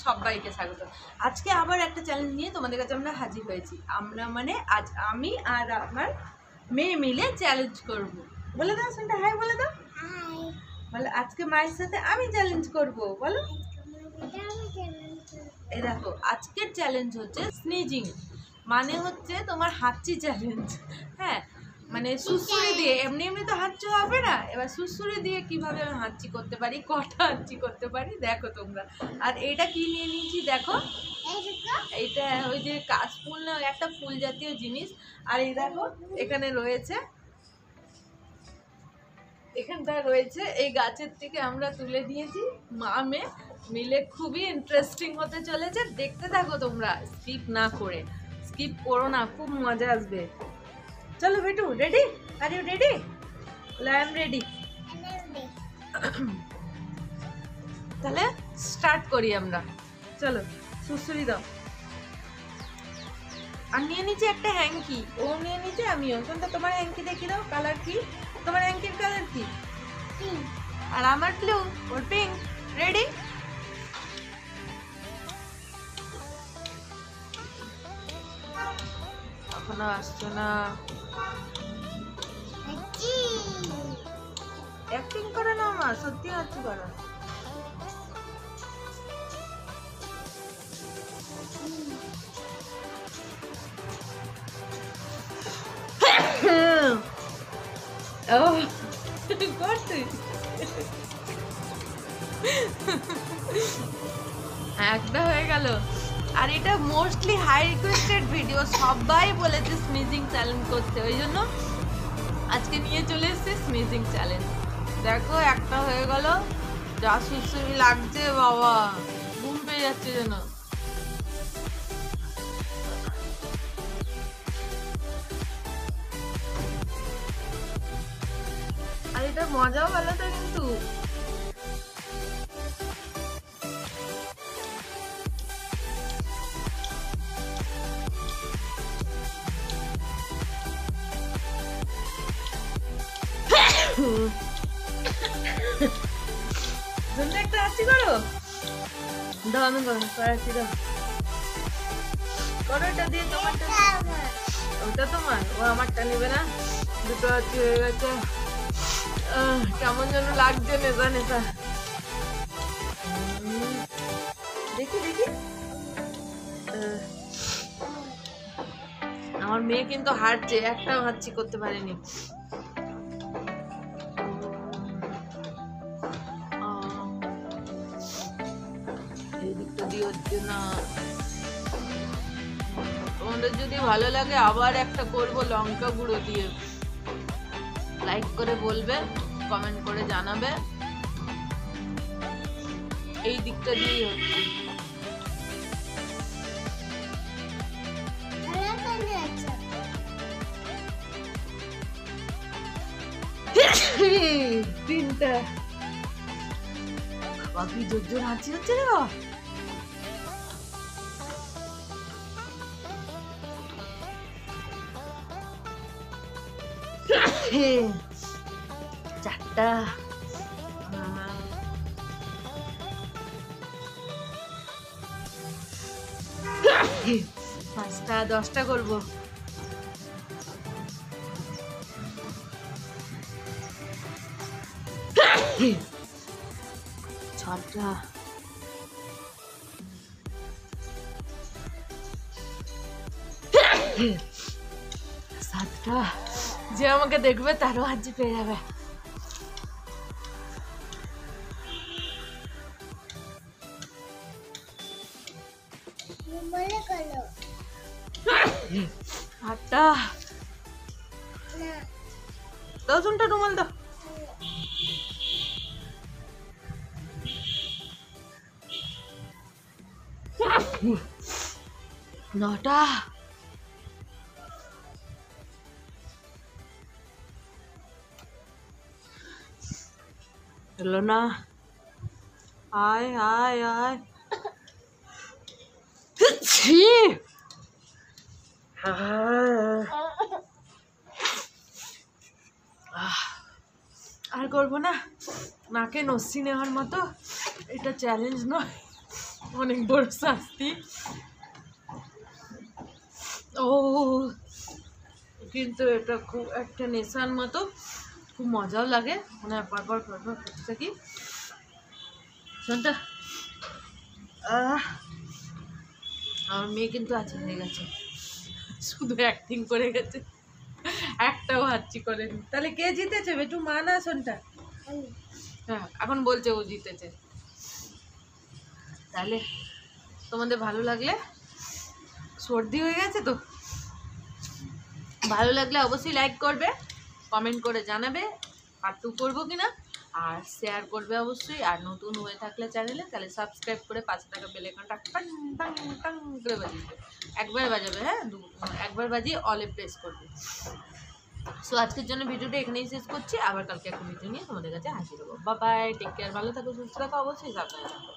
সবাইকে স্বাগত। আজকে আবার একটা চ্যালেঞ্জ নিয়ে তোমাদের কাছে আমরা হাজির হয়েছি। আমরা মানে আজ আমি আর আমার মেয়ে মিলে চ্যালেঞ্জ করব। বলে দাও শুনতে, হাই বলে দাও। হাই। বলে আজকে মায়ের সাথে আমি চ্যালেঞ্জ করব। বলো। এই দেখো, আজকের চ্যালেঞ্জ হচ্ছে স্নিজিং, মানে হচ্ছে তোমার হাঁচি চ্যালেঞ্জ। হ্যাঁ, মানে সুসুরি দিয়ে, এমনি এমনি তো হাঁচি হবে না, এবার সুসুরি দিয়ে কিভাবে আমি হাঁচি করতে পারি, কটা হাঁচি করতে পারি দেখো তোমরা। আর এটা কি নিয়ে নিয়েছি দেখো, এইটা ওই যে কাশফুল না, একটা ফুল জাতীয় জিনিস। আর এই দেখো এখানে রয়েছে, এখানটা রয়েছে, এই গাছের থেকে আমরা তুলে দিয়েছি মা মেয়ে মিলে। খুবই ইন্টারেস্টিং হতে চলেছে, দেখতে থাকো তোমরা, স্কিপ না করে। স্কিপ করো না, খুব মজা আসবে। চলো বেটু, ready? Are you ready? I am ready. তাহলে স্টার্ট করি আমরা। চলো সুসুরি দাও। আর নিয়ে নিচে একটা হ্যাঙ্কি, ও নিয়ে নিচে, আমিও। কোনটা তোমার হ্যাঙ্কি দেখি দাও, কালার কি? তোমার হ্যাঙ্কির কালার কি? আর আমার ব্লু, ওর পিঙ্ক। রেডি? এখনো আসছে না। অ্যাক্টিং করে না মা, সত্যি হচ্ছে করো। একটা হয়ে গেল। আর এটা মোস্টলি হাই রিকোয়েস্টেড ভিডিও, সবাই বলেছে স্নিজিং চ্যালেঞ্জ করতে, ওই জন্য আজকে নিয়ে চলে এসেছে স্নিজিং চ্যালেঞ্জ। দেখো একটা হয়ে গেল, যা সুসুরি লাগছে বাবা, ঘুম পেয়ে যাচ্ছে যেন। আর এটা মজাও ভালো তো কিন্তু। একটা হাঁচি করো, দাও আমি করো, হাঁচি দাও, করো। এটা দিয়ে তোমারটা, ওটা তোমার, ও আমারটা নেবে না। দুটো হাঁচি হয়ে গেছে, কেমন যেন লাগছে, নেশা নেশা। দেখি দেখি, আমার মেয়ে কিন্তু হাঁটছে, একটাও হাঁচি করতে পারেনি। এই দিকটা দিয়ে হচ্ছে না। তোমাদের যদি ভালো লাগে আবার একটা করবো লঙ্কা গুঁড়ো দিয়ে। লাইক করে বলবে, কমেন্ট করে জানাবে। এই দিকটা দিয়েই হচ্ছে। তিনটা, বাকি জোর জোর হাঁচি হচ্ছে রে বাবা। চারটা, পাঁচটা, 10টা করবো। ছটা, 7টা। যে আমাকে দেখবে তারও হাঁচি পেয়ে যাবে। আটটা, 10টা রুমাল দাও। 9টা, 10 না। আয় আয় আয়, আর করবো না, নাকে নস্যি নেওয়ার মতো। এটা চ্যালেঞ্জ নয়, অনেক বড় শাস্তি। ও কিন্তু এটা খুব একটা নেশার মতো, খুব মজাও লাগে, মানে পরপর করতে থাকি। শোনটা আমার মেয়ে কিন্তু আছে হয়ে গেছে, শুধু অ্যাক্টিং করে গেছে, একটাও হাঁচি করেনি। তাহলে কে জিতেছে বেটু, মা না শোনটা? হ্যাঁ এখন বলছে ও জিতেছে। তাহলে তোমাদের ভালো লাগলে, সর্দি হয়ে গেছে তো, ভালো লাগলে অবশ্যই লাইক করবে, কমেন্ট করে জানাবে পার্ট 2 করবো কিনা, আর শেয়ার করবে অবশ্যই। আর নতুন হয়ে থাকলে চ্যানেলে তাহলে সাবস্ক্রাইব করে পাশে থাকা বেল আইকনটা টাং টাং টাং করে বাজিয়ে একবার বাজাবে, হ্যাঁ একবার বাজিয়ে অলে প্রেস করবে। সো আজকের জন্য ভিডিওটা এখানেই শেষ করছি, আবার কালকে একটা ভিডিও নিয়ে তোমাদের কাছে হাজির হবো। বাই বাই, টেক কেয়ার, ভালো থাকো, সুস্থ থাকো, অবশ্যই সাবধানে থাকো।